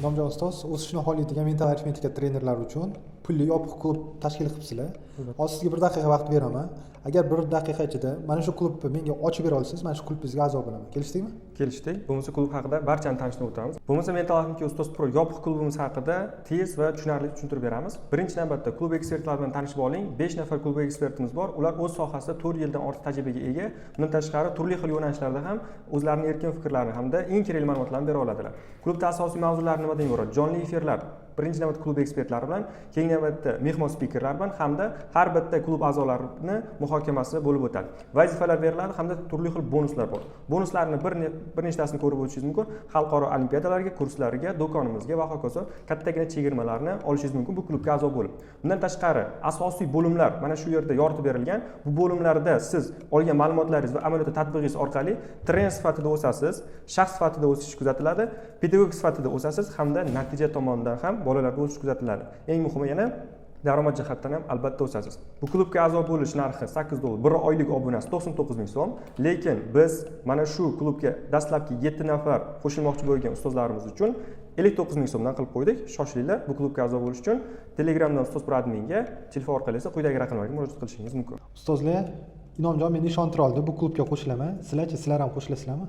Nomjon ustoz, o'sishni xohlaydigan mental arifmetika trenerlari uchun pulli yopiq klub tashkil qilibsizlar. Hozir sizga 1 daqiqa vaqt beraman. Agar 1 daqiqa ichida mana shu klubni menga ochib bera olsangiz, mana shu klubingizga a'zo bo'laman. Kelishdikmi? Kelishdik. Bo'lmasa klub haqida barchani tanishtirib o'tamiz. Bo'lmasa mental arifmetika ustoz pro yopiq klubimiz haqida tez va tushunarli tushuntirib beramiz. Birinchi navbatda klub ekspertlari bilan tanishib oling. 5 nafar klub ekspertimiz bor. Ular o'z sohasida 4 yildan ortiq tajribaga ega. Bundan tashqari turli xil yo'nalishlarda ham o'zlarining erkin fikrlarini hamda eng kerakli ma'lumotlarni bera oladilar. Klubda asosiy mavzular nimadan iborat? Jonli efirlar, birinchi navbatda klub ekspertlari bilan, keyingi navbatda mehmon spikerlar bilan hamda har bitta klub a'zolarini muhokamasi bo'lib o'tadi. Vazifalar beriladi hamda turli xil bonuslar bor. Bonuslarni bir nechtasini ko'rib o'tishingiz mumkin. Xalqaro olimpiadalarga, kurslarga, do'konimizga va hokazo kattagina chegirmalarni olishingiz mumkin bu klubga a'zo bo'lib. Bundan tashqari asosiy bo'limlar mana shu yerda yoritib berilgan. Bu bo'limlarda siz olgan ma'lumotlaringiz va amaliyotda tatbiqingiz orqali trener sifatida o'sasiz, shaxs sifatida o'sish kuzatiladi, pedagog sifatida o'sasiz hamda natija tomonidan ham bolalarda o'sish kuzatiladi. Eng muhimi yana daromad jihatdan ham albatta o'sasiz. Bu klubga a'zo bo'lish narxi $8, bir oylik obunasi 99 ming so'm. Lekin biz mana shu klubga dastlabki 7 nafar qo'shilmoqchi bo'lgan ustozlarimiz uchun 59 ming so'mdan qilib qo'ydik. Shoshilinglar, bu klubga a'zo bo'lish uchun Telegramdan ustoz pro adminga telefon orqali esa quyidagi raqamlarga murojaat qilishingiz mumkin. Ustozlar, Inomjon meni ishontira oldi, bu klubga qo'shilaman. Sizlarchi, sizlar ham qo'shilasizlarmi?